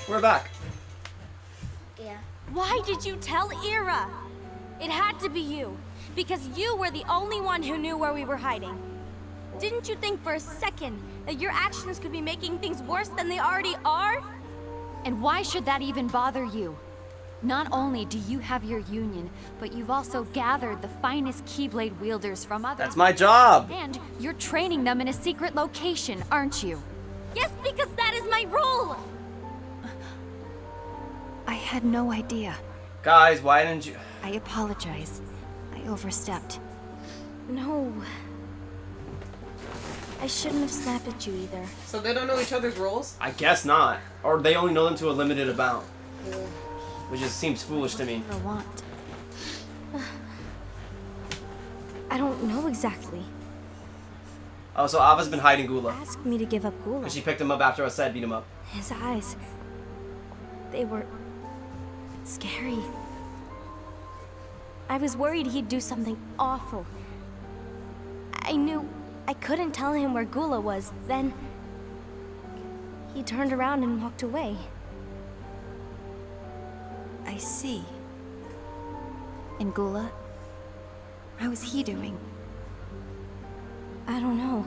We're back. Yeah. Why did you tell Ira? It had to be you, because you were the only one who knew where we were hiding. Didn't you think for a second that your actions could be making things worse than they already are? And why should that even bother you? Not only do you have your union, but you've also gathered the finest Keyblade wielders from other... That's my job. And you're training them in a secret location, aren't you? Yes, because that is my role! I had no idea. Guys, why didn't you... I apologize. I overstepped. No. I shouldn't have snapped at you either. So they don't know each other's roles? I guess not. Or they only know them to a limited amount. Which just seems foolish to me. I want. I don't know exactly. Oh, so Ava's been hiding Gula. Asked me to give up Gula. Because she picked him up after Aset beat him up. His eyes. They were... scary. I was worried he'd do something awful. I knew I couldn't tell him where Gula was. Then... he turned around and walked away. I see. And Gula? How is he doing? I don't know.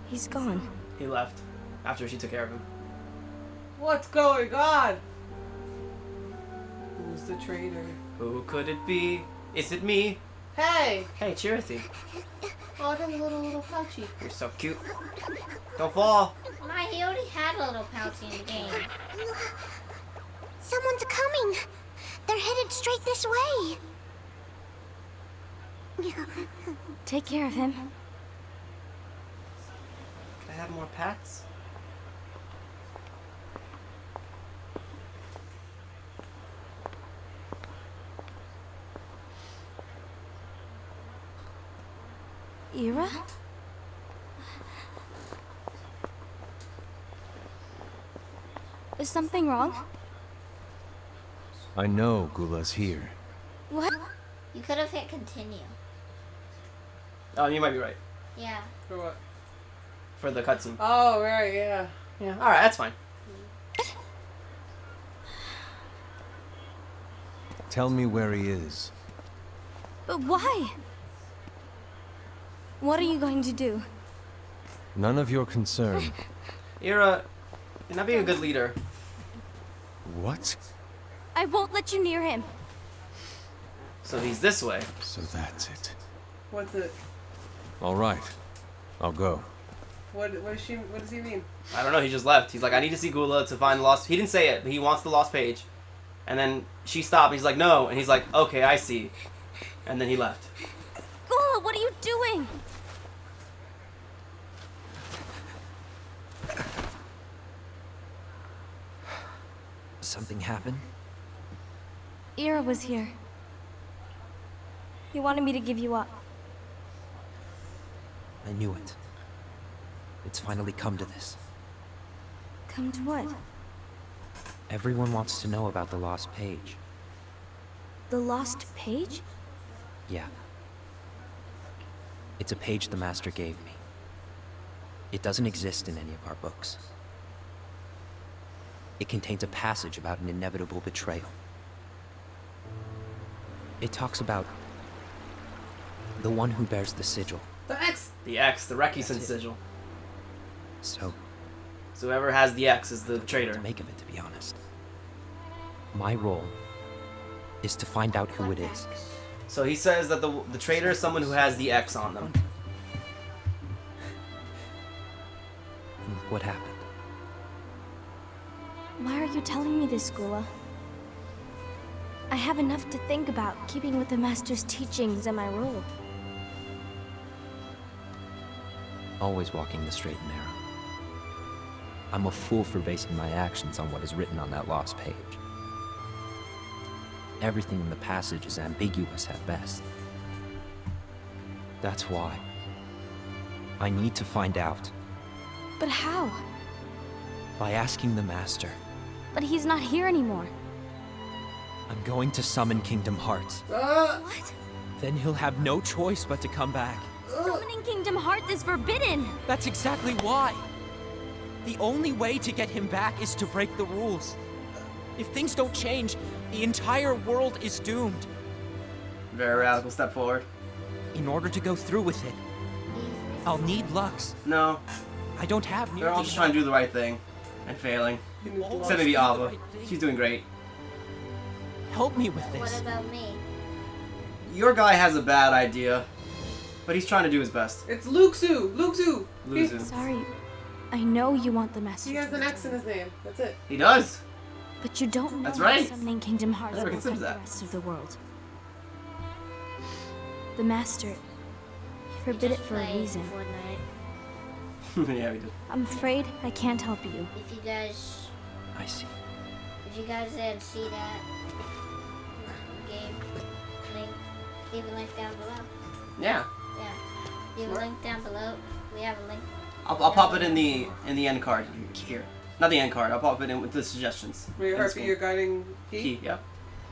He's gone. He left. After she took care of him. What's going on? Who's the traitor? Who could it be? Is it me? Hey! Hey, Chirithy. Oh, there's a little pouchy. You're so cute. Don't fall. My, he already had a little pouchy in the game. Someone's coming. They're headed straight this way. Take care of him. Can I have more pets? Ira? Is something wrong? I know Gula's here. What? You could have hit continue. Oh, you might be right. Yeah. For what? For the cutscene. Oh, right, yeah. Yeah, alright, that's fine. Tell me where he is. But why? What are you going to do? None of your concern. Ira, you're not being a good leader. What? I won't let you near him. So he's this way. So that's it. What's it? All right. I'll go. What does he mean? I don't know, he just left. He's like, I need to see Gula to find the lost... He didn't say it, but he wants the lost page. And then she stopped, he's like, no. And he's like, okay, I see. And then he left. Gula, what are you doing? Something happened? Ira was here. He wanted me to give you up. I knew it. It's finally come to this. Come to what? Everyone wants to know about the lost page. The lost page? Yeah. It's a page the Master gave me. It doesn't exist in any of our books. It contains a passage about an inevitable betrayal. It talks about the one who bears the sigil. The X! The X, the Rekisen That's it. sigil. So, So whoever has the X is the traitor. to make of it, to be honest. My role is to find out who it is. So he says that the traitor is someone who has the X on them. And look what happened. Why are you telling me this, Gula? I have enough to think about, keeping with the Master's teachings and my role. Always walking the straight and narrow. I'm a fool for basing my actions on what is written on that lost page. Everything in the passage is ambiguous at best. That's why I need to find out. But how? By asking the Master. But he's not here anymore. I'm going to summon Kingdom Hearts. What? Then he'll have no choice but to come back. Summoning Kingdom Hearts is forbidden! That's exactly why. The only way to get him back is to break the rules. If things don't change, the entire world is doomed. Very radical step forward. In order to go through with it, I'll need Lux. No, I don't have nearly they're all just trying to do the right thing and failing. Except maybe Ava. She's doing great. Help me with What this. about me? Your guy has a bad idea, but he's trying to do his best. It's Luxu. Luxu. Losing. Sorry. I know you want the master. He has an X in his name. That's it. He does. But you don't know That's how right. Summoning Kingdom Hearts I never will affect considered the that. rest of the world. The master he forbid it for a Play reason. Fortnite. Yeah, we did. I'm afraid I can't help you. If you guys, I see. if you guys didn't see that game, link, leave a link down below. Yeah. Yeah, leave a link down below. We have a link. I'll pop it in the end card here. Not the end card. I'll pop it in with the suggestions. Will your in the heart be screen. your guiding key? Key. Yeah.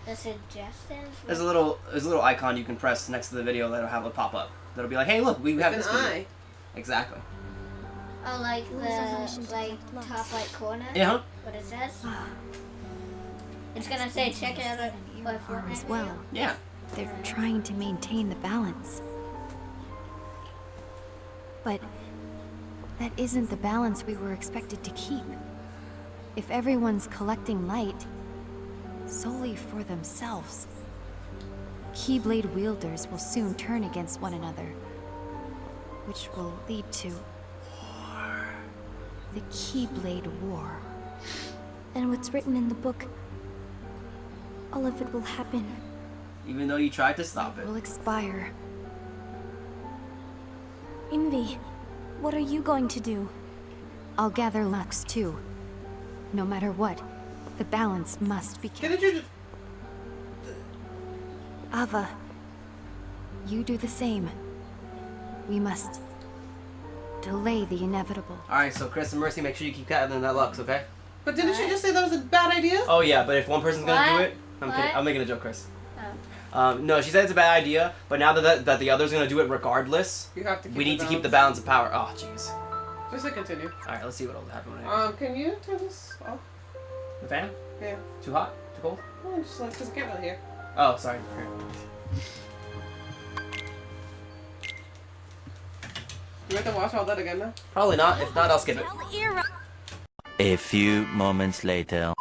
The suggestions. There's a little icon you can press next to the video that'll have a pop up. That'll be like, hey, look, we have It's this an video. eye. Exactly. Oh, like Resolution the like detect top right corner. Yeah. What it says. It's gonna say check it out on Fortnite As well. Yeah. They're trying to maintain the balance. But that isn't the balance we were expected to keep. If everyone's collecting light solely for themselves, Keyblade wielders will soon turn against one another, which will lead to the Keyblade War. And what's written in the book, all of it will happen. Even though you tried to stop it. Will expire. Envy, what are you going to do? I'll gather Lux too. No matter what, the balance must be kept. Didn't you just... Ava, you do the same. We must delay the inevitable. Alright, so Chris and Mercy, make sure you keep gathering that Lux, okay? But didn't you just say that was a bad idea? Oh yeah, but if one person's gonna do What? it, I'm kidding. What? I'm making a joke, Chris. Oh. No, she said it's a bad idea, but now that the other's gonna do it regardless, You have to keep we need to keep the balance of power. Oh, jeez. Just to continue. Alright, let's see what'll happen when I Can you turn this off? The fan? Yeah. Too hot? Too cold? Oh, just like, because I can't really hear. Oh, sorry. Here. You have to watch all that again now? Probably not. If not, I'll skip it. Tell Ira. A few moments later.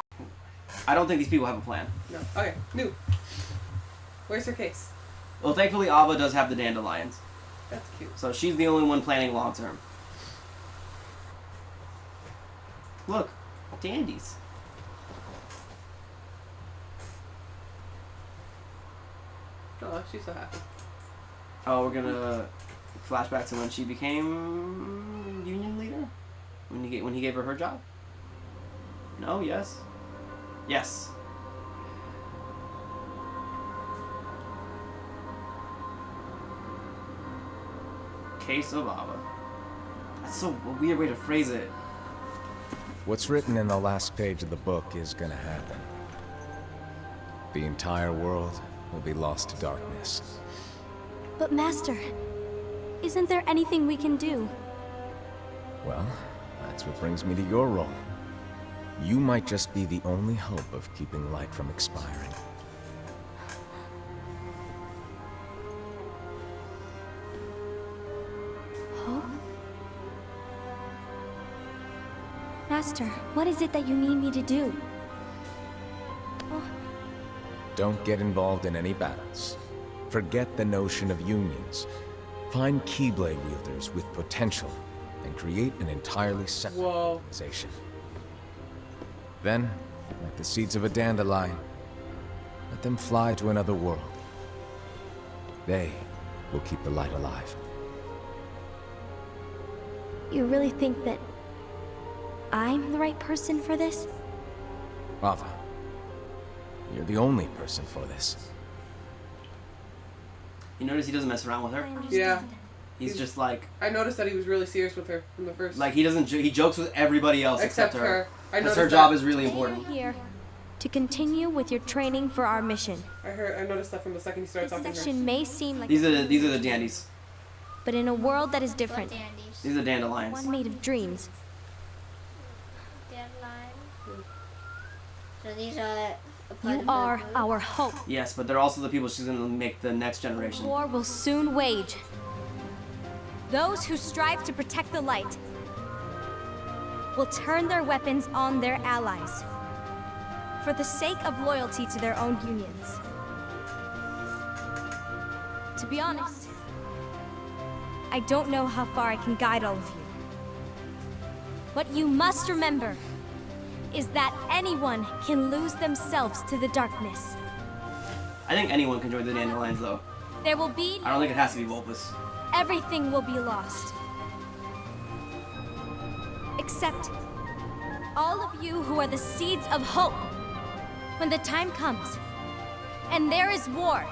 I don't think these people have a plan. No. Okay, new. Where's her case? Well, thankfully, Ava does have the dandelions, That's cute. so she's the only one planning long term. Look, dandies. Oh, she's so happy. Oh, we're gonna flashback to when she became union leader. When he gave her job. No. Yes. Yes. Case of Ava. That's so a weird way to phrase it. What's written in the last page of the book is gonna happen. The entire world will be lost to darkness. But Master, isn't there anything we can do? Well, that's what brings me to your role. You might just be the only hope of keeping light from expiring. Hope? Master, what is it that you need me to do? Don't get involved in any battles. Forget the notion of unions. Find Keyblade wielders with potential and create an entirely separate Whoa. organization. Then, like the seeds of a dandelion, let them fly to another world. They will keep the light alive. You really think that I'm the right person for this? Ava, you're the only person for this. You notice he doesn't mess around with her. I understand. Yeah. He's just like I noticed that he was really serious with her from the first. he doesn't. He jokes with everybody else except, except her. I Because noticed her that. job is really You're important. here to continue with your training for our mission. I noticed that from the second he started This talking to her. section may seem like These are the dandies. but in a world that is What different, dandies? These are dandelions. one made of dreams, So these are. a part You of the are group. our hope. Yes, but they're also the people she's gonna make the next generation. War will soon wage. Those who strive to protect the light will turn their weapons on their allies for the sake of loyalty to their own unions. To be honest, I don't know how far I can guide all of you. What you must remember is that anyone can lose themselves to the darkness. I think anyone can join the Dandelions, though. There will be I don't think it has to be Vulpus. everything will be lost. Except all of you who are the seeds of hope. When the time comes, and there is war,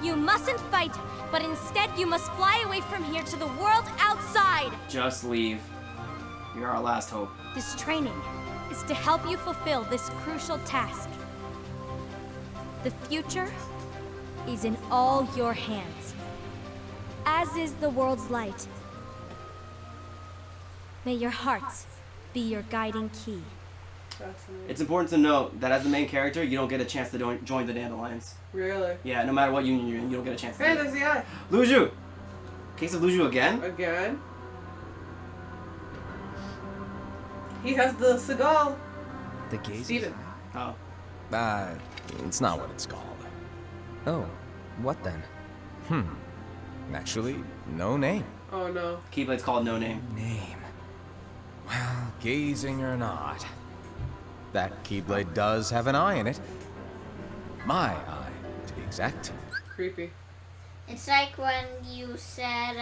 you mustn't fight, but instead you must fly away from here to the world outside. Just leave. You're our last hope. This training is to help you fulfill this crucial task. The future is in all your hands, as is the world's light. May your hearts be your guiding key. It's important to note that as the main character, you don't get a chance to join the Dandelions. Really? Yeah, no matter what union you're in, you don't get a chance to Hey, do it. there's the eye. Luju! Case of Luju again? Again? He has the Seagal. The gaze. Steven. Oh. It's not what it's called. Oh, what then? Actually, no name. Oh no. Keyblade's called No Name. Name. Well, gazing or not, that Keyblade does have an eye in it. My eye, to be exact. Creepy. It's like when you said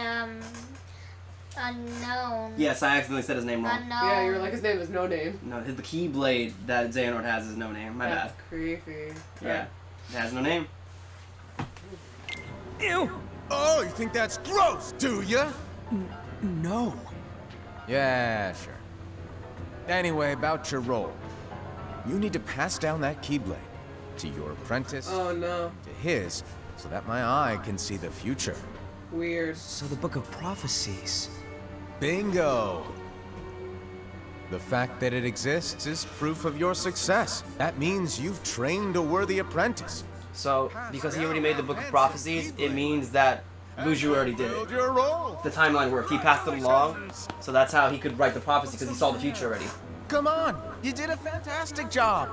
unknown. Yes, I accidentally said his name wrong. Unknown. Yeah, you were like, his name is No Name. No, the Keyblade that Xehanort has is No Name. My That's bad. creepy. Yeah. It has no name. Ew! Oh, you think that's gross, do ya? No. Yeah, sure. Anyway, about your role. You need to pass down that Keyblade to your apprentice, Oh no. to his, so that my eye can see the future. Weird. So the Book of Prophecies. Bingo! The fact that it exists is proof of your success. That means you've trained a worthy apprentice. So, because he already made the Book of Prophecies, it means that Luju already did Build it. your role. The timeline worked. He passed it along, so that's how he could write the prophecy, because he saw the future already. Come on, you did a fantastic job.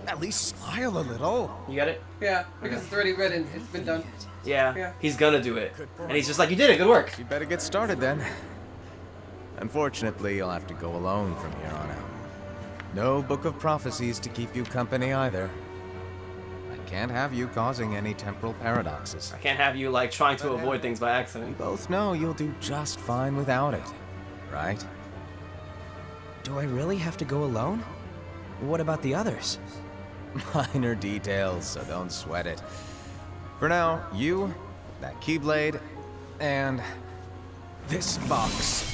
At least smile a little. You get it? Yeah, because it's already written. It's been done. Yeah. Yeah. He's gonna do it. And he's just like, you did it, good work. You better get started then. Unfortunately, you'll have to go alone from here on out. No Book of Prophecies to keep you company either. I can't have you causing any temporal paradoxes. I can't have you, like, trying to avoid things by We accident. both know you'll do just fine without it, right? Do I really have to go alone? What about the others? Minor details, so don't sweat it. For now, you, that Keyblade, and this box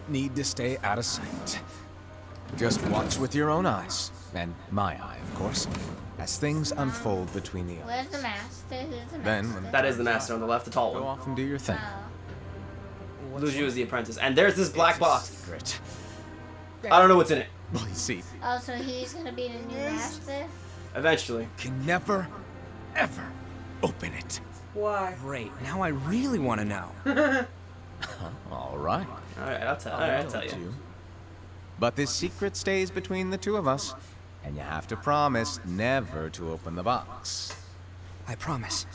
need to stay out of sight. Just watch with your own eyes, and my eye, of course, as things unfold between the Where's others. the master? Who's the Then, master? when That is the master on the left, the tall go one. off and do your thing. Oh. Luju is the apprentice. And there's this black box. Secret. I don't know what's in it. Well, you see, Oh, so he's gonna be the new master? Eventually. can never, ever open it. Why? Great, now I really want to know. All right. Alright, I'll tell you. But this secret stays between the two of us, and you have to promise never to open the box. I promise.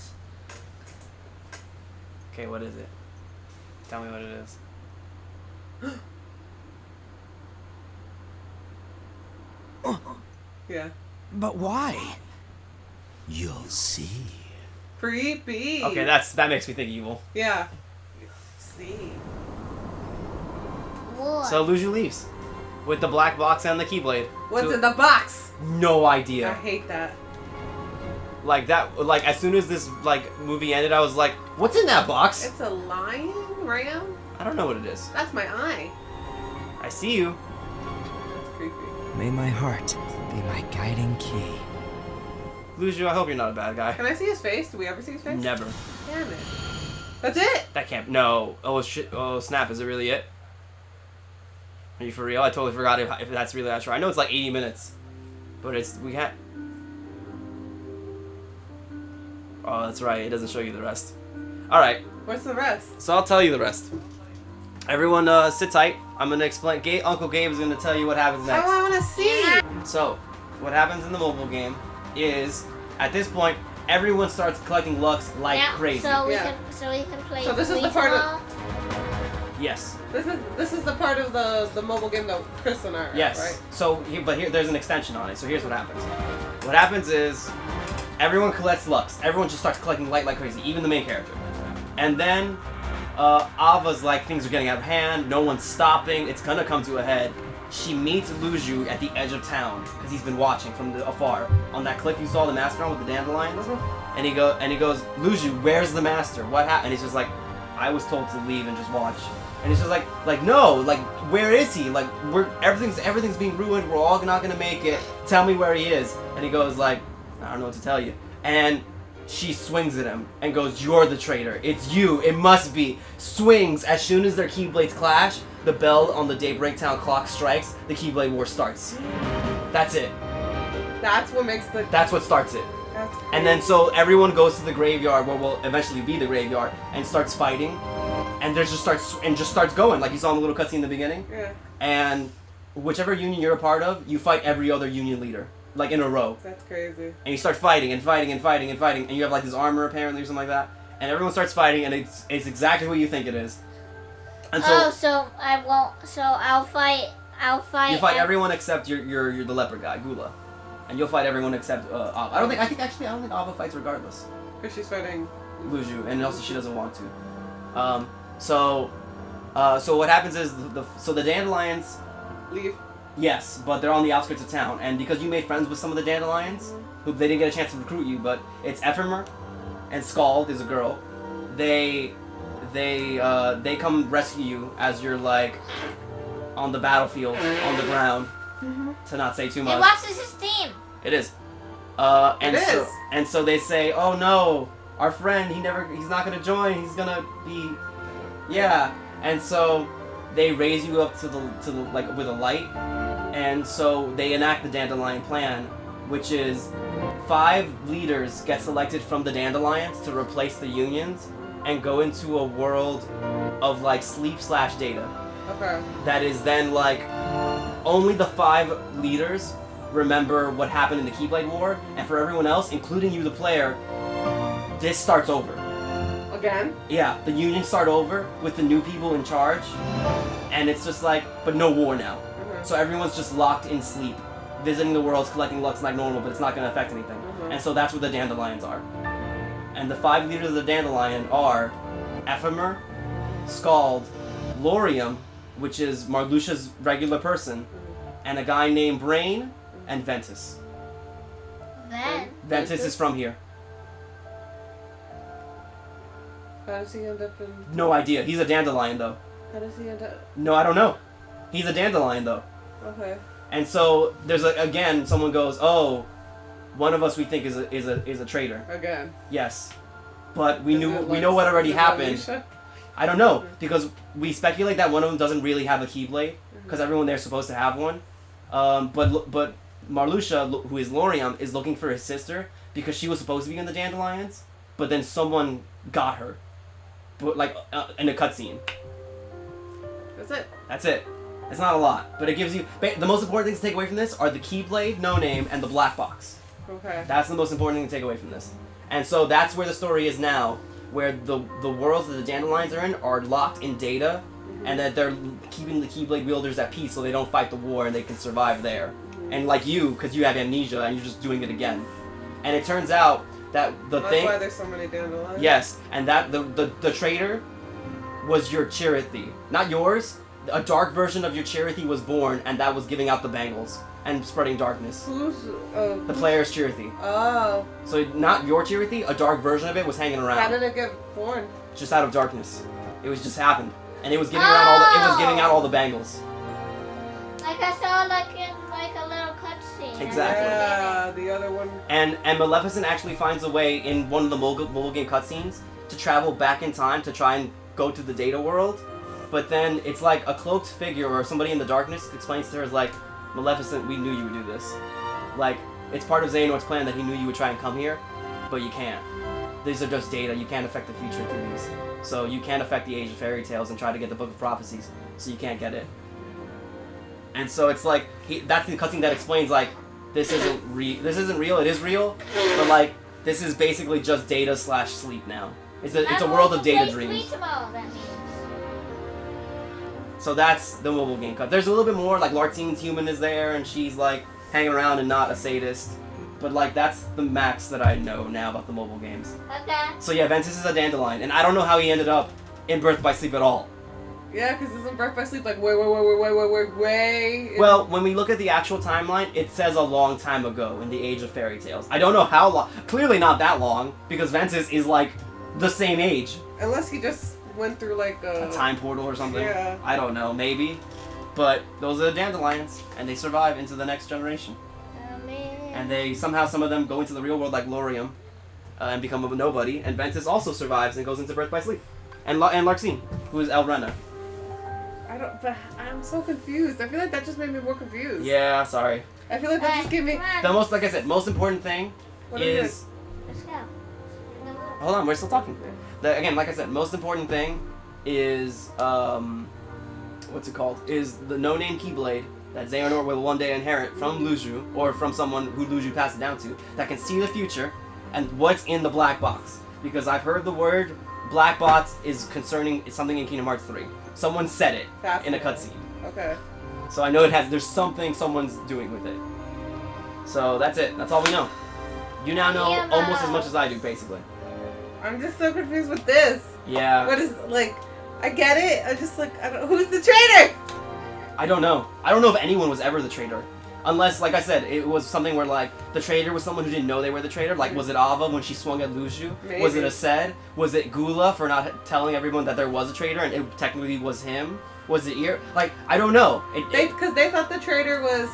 Okay, what is it? Tell me what it is. Yeah. But why? You'll see. Creepy. Okay, that makes me think evil. Yeah. See. What? So Luju leaves. With the black box and the Keyblade. What's So- in the box? No I idea. hate that. Like that, like as soon as this like movie ended, I was like, "What's in that box?" It's a lion ram? I don't know what it is. That's my eye. I see you. That's creepy. May my heart be my guiding key. Luju, I hope you're not a bad guy. Can I see his face? Do we ever see his face? Never. Damn it. That's it! That can't. No. Oh shit. Oh snap! Is it really it? Are you for real? I totally forgot if that's really that short. I know it's like 80 minutes. But we had. Oh, that's right. It doesn't show you the rest. All right. What's the rest? So I'll tell you the rest. Everyone, sit tight. I'm gonna explain. Uncle Gabe is gonna tell you what happens next. Oh, I wanna see. So, what happens in the mobile game is, at this point, everyone starts collecting Lux like crazy. So we can play. So this is the part of. Yes. This is the part of the mobile game that Chris and I are Yes. at, right? So, here there's an extension on it. So here's what happens. What happens is, everyone collects Lux. Everyone just starts collecting light like crazy, even the main character. And then, Ava's like, things are getting out of hand. No one's stopping. It's gonna come to a head. She meets Luju at the edge of town because he's been watching from afar on that cliff you saw the master on with the dandelions. And he goes, Luju, where's the master? What happened? And he's just like, I was told to leave and just watch. And he's just like no, like where is he? Like everything's being ruined. We're all not gonna make it. Tell me where he is. And he goes like, I don't know what to tell you. And she swings at him and goes, you're the traitor. It's you. It must be. Swings. As soon as their Keyblades clash, the bell on the Daybreak Town clock strikes. The Keyblade War starts. That's it. That's what makes the. That's what starts it. That's and then so everyone goes to the graveyard, where will eventually be the graveyard, and starts fighting. And there just starts going, like you saw in the little cutscene in the beginning. Yeah. And whichever union you're a part of, you fight every other union leader, like in a row. That's crazy. And you start fighting and fighting and fighting and fighting, and you have like this armor apparently or something like that. And everyone starts fighting, and it's exactly what you think it is. And so, so I won't. So I'll fight. You fight everyone except you're the leopard guy, Gula, and you'll fight everyone except Ava. I don't think Ava fights regardless. Because she's fighting Luju, and also she doesn't want to. So what happens is the dandelions leave. Yes, but they're on the outskirts of town, and because you made friends with some of the dandelions, who they didn't get a chance to recruit you, but it's Ephemer and Scald is a girl. They come rescue you as you're like on the battlefield on the ground. To not say too much. And what's his theme? It is. And so they say, oh no, our friend, he's not gonna join. He's gonna be, yeah. And so they raise you up to the like with a light, and so they enact the Dandelion Plan, which is 5 leaders get selected from the Dandelions to replace the unions and go into a world of like sleep/data. Okay. That is then like only the 5 leaders remember what happened in the Keyblade War, and for everyone else, including you, the player, this starts over. Again? Yeah, the unions start over with the new people in charge, and it's just like, but no war now. So everyone's just locked in sleep, visiting the worlds, collecting Lux like normal, but it's not going to affect anything. And so that's where the Dandelions are. And the 5 leaders of the Dandelion are Ephemer, Scald, Laurium, which is Marluxia's regular person, and a guy named Brain, and Ventus. Ventus is from here. How does he end up in... No idea. He's a Dandelion, though. How does he end up... No, I don't know. He's a Dandelion, though. Okay. And so there's again, someone goes, "Oh, one of us we think is a traitor." Again. Yes, but we know what already happened. I don't know because we speculate that one of them doesn't really have a Keyblade because everyone there's supposed to have one. But Marluxia, who is Laurium, is looking for his sister because she was supposed to be in the Dandelions, but then someone got her, but like in a cutscene. That's it. That's it. It's not a lot, but it gives you... The most important things to take away from this are the Keyblade, No Name, and the black box. Okay. That's the most important thing to take away from this. And so that's where the story is now, where the worlds that the Dandelions are in are locked in data, and that they're keeping the Keyblade wielders at peace so they don't fight the war and they can survive there. And like you, because you have amnesia and you're just doing it again. And it turns out that the That's thing... why there's so many Dandelions? Yes, and that the traitor was your Chirithy. Not yours. A dark version of your Chirithy was born, and that was giving out the bangles and spreading darkness. Who's... the player's Chirithy. Oh. So not your Chirithy, a dark version of it was hanging around. How did it get born? Just out of darkness. It was just happened, and it was giving out all the bangles. Like I saw like in like a little cutscene. Exactly. Yeah, the other one. And Maleficent actually finds a way in one of the mobile game cutscenes to travel back in time to try and go to the data world. But then it's like a cloaked figure or somebody in the darkness explains to her like, Maleficent, we knew you would do this. Like, it's part of Xehanort's plan that he knew you would try and come here, but you can't. These are just data. You can't affect the future through these. So you can't affect the Age of Fairy Tales and try to get the Book of Prophecies. So you can't get it. And so it's like that's the cutscene that explains like this isn't real. It is real, but like this is basically just data / sleep now. It's a world of data dreams. So that's the mobile game cut. There's a little bit more, like Lartine's human is there, and she's like hanging around and not a sadist. But like that's the max that I know now about the mobile games. Okay. So yeah, Ventus is a dandelion, and I don't know how he ended up in Birth by Sleep at all. Yeah, because isn't Birth by Sleep like way? Well, when we look at the actual timeline, it says a long time ago in the Age of Fairy Tales. I don't know how long. Clearly not that long, because Ventus is like the same age. Unless he just went through like a time portal or something. Yeah. I don't know, maybe. But those are the dandelions, and they survive into the next generation. And they somehow, some of them go into the real world like Lorium and become a nobody. And Ventus also survives and goes into Birth by Sleep. And Larxene, who is Elrena. But I'm so confused. I feel like that just made me more confused. Yeah, sorry. I feel like that just gave me... The most, like I said, most important thing is... Let's go. Hold on, we're still talking. Again, like I said, most important thing is, what's it called? Is the no-name Keyblade that Xehanort will one day inherit from Luju, or from someone who Luju passed it down to, that can see the future, and what's in the black box. Because I've heard the word black box is concerning something in Kingdom Hearts 3. Someone said it in a cutscene. Okay. So I know there's something someone's doing with it. So that's it. That's all we know. You now know almost as much as I do, basically. I'm just so confused with this. Yeah. What is, like, I get it. I just, like, I don't, who's the traitor? I don't know. I don't know if anyone was ever the traitor. Unless, like I said, it was something where, like, the traitor was someone who didn't know they were the traitor. Like, was it Ava when she swung at Luju? Maybe. Was it Aced? Was it Gula for not telling everyone that there was a traitor and it technically was him? Was it Ir? Like, I don't know. Because they thought the traitor was...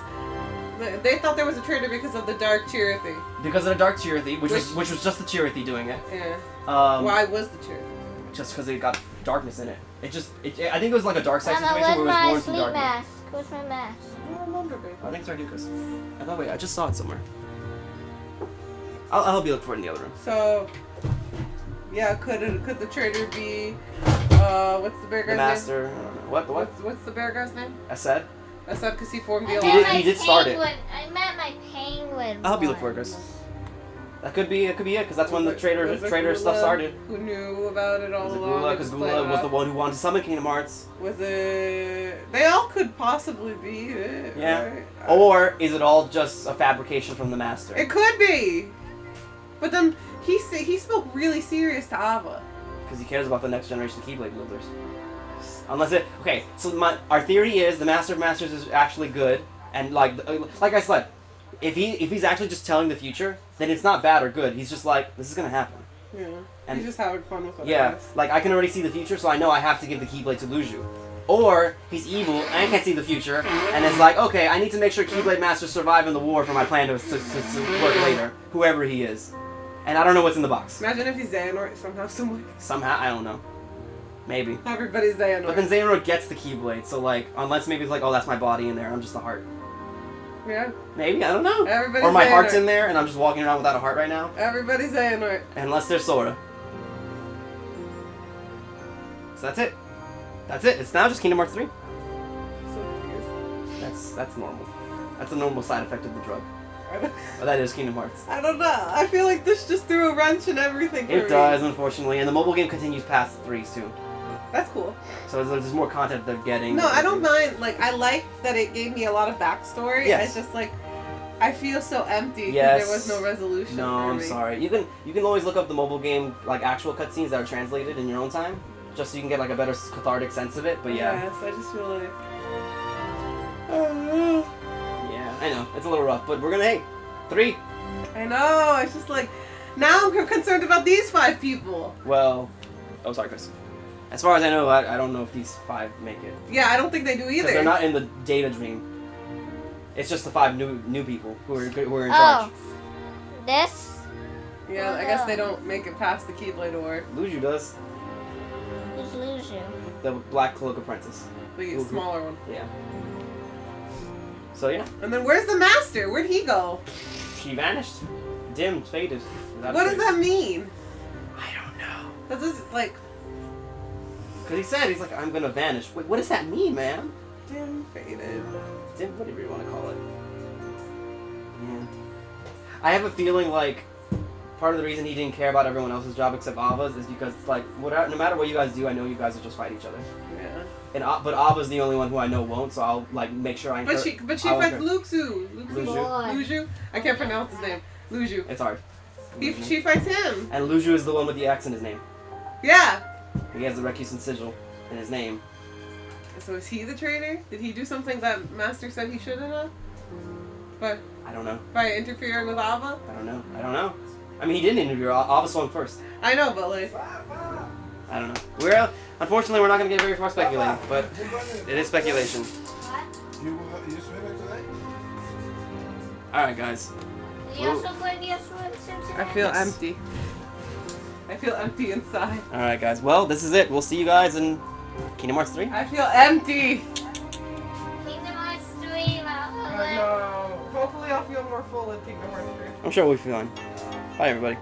They thought there was a traitor because of the Dark Chirithy. Because of the Dark Chirithy, which was just the Chirithy doing it. Yeah. Why was the Chirithy? Just because it got darkness in it. I think it was like a dark side Mama, situation where it was born where's from my sleep darkness. mask? Where's my mask? I don't remember, baby. I think it's Ardukas. I thought, wait, I just saw it somewhere. I'll help you look for it in the other room. So, yeah, could the traitor be, what's the bear guy's The master. name? I don't know. What? What's the bear guy's name? Aced? Aced, because he formed the He alliance. did- he did start it. I met my penguin. I'll help you look for it, Chris. That could be it, because that's when the traitor stuff started. Who knew about it all Was it along? Gula? Because Gula was the one who wanted to summon Kingdom Hearts. Was it... They all could possibly be it, Yeah. right? Or is it all just a fabrication from the master? It could be! But then, he spoke really serious to Ava. Because he cares about the next generation Keyblade wielders. Unless it... Okay, so our theory is the Master of Masters is actually good, and like I said, if he's actually just telling the future, then it's not bad or good. He's just like, this is gonna happen. Yeah. And He's just having fun with it. yeah, like I can already see the future, so I know I have to give the Keyblade to Luju. Or he's evil and can't see the future, and it's like, okay, I need to make sure Keyblade Masters survive in the war for my plan to work later, whoever he is. And I don't know what's in the box. Imagine if he's Xehanort somehow, somewhere. Somehow, I don't know. Maybe. Everybody's Xehanort. But then Xehanort gets the Keyblade, so like, unless maybe it's like, oh, that's my body in there, I'm just a heart. Yeah. Maybe, I don't know. Everybody's Or my Xehanort. heart's in there, and I'm just walking around without a heart right now. Everybody's Xehanort. Unless there's Sora. So that's it. That's it. It's now just Kingdom Hearts 3. That's normal. That's a normal side effect of the drug. But that is Kingdom Hearts. I don't know. I feel like this just threw a wrench in everything for me. It does, unfortunately. And the mobile game continues past 3s too. That's cool. So there's more content they're getting. No, I don't mind. Like, I like that it gave me a lot of backstory. Yes. It's just like, I feel so empty because Yes. there was no resolution No, for I'm me. sorry. You can always look up the mobile game, like actual cutscenes that are translated in your own time, just so you can get like a better cathartic sense of it. But yeah. Yes, I just feel like... Yeah, I know. It's a little rough, but we're gonna, hey, 3. I know, it's just like, now I'm concerned about these 5 people. Well, oh, sorry, Chris. As far as I know, I don't know if these 5 make it. Yeah, I don't think they do either. Because they're not in the data dream. It's just the 5 new people who are in charge. This? Yeah, I guess they don't make it past the Keyblade War. Luju does. Who's Luju? The Black Cloak Apprentice. The smaller one. Yeah. So yeah, And then where's the master? Where'd he go? she vanished, dimmed, faded. without a What does trace. that mean? I don't know. That does like Cause he said he's like, I'm gonna vanish. Wait, what does that mean, man? dim faded. Dim, whatever you want to call it. Yeah. I have a feeling like part of the reason he didn't care about everyone else's job except Ava's is because it's like, no matter what you guys do, I know you guys will just fight each other. Yeah. And but Ava's the only one who I know won't, so I'll like make sure I. But she I'll fights encourage- Luxu. Luxu. Luxu. I can't pronounce his name. Luxu. It's hard. She fights him. And Luju is the one with the X in his name. Yeah. He has the Recusan sigil in his name. So is he the traitor? Did he do something that Master said he shouldn't have? But I don't know. by interfering with Ava? I don't know. I don't know. I mean, he didn't interview her. Ava swung first. I know, but like, I don't know. Unfortunately, we're not going to get very far speculating, but it is speculation. You swimming today? Alright, guys. You also going to your swimsuit today? I feel empty. I feel empty inside. Alright, guys. Well, this is it. We'll see you guys in Kingdom Hearts 3. I feel empty. Kingdom Hearts 3, No. Hopefully I'll feel more full in Kingdom Hearts 3. I'm sure we'll be fine. Bye, everybody.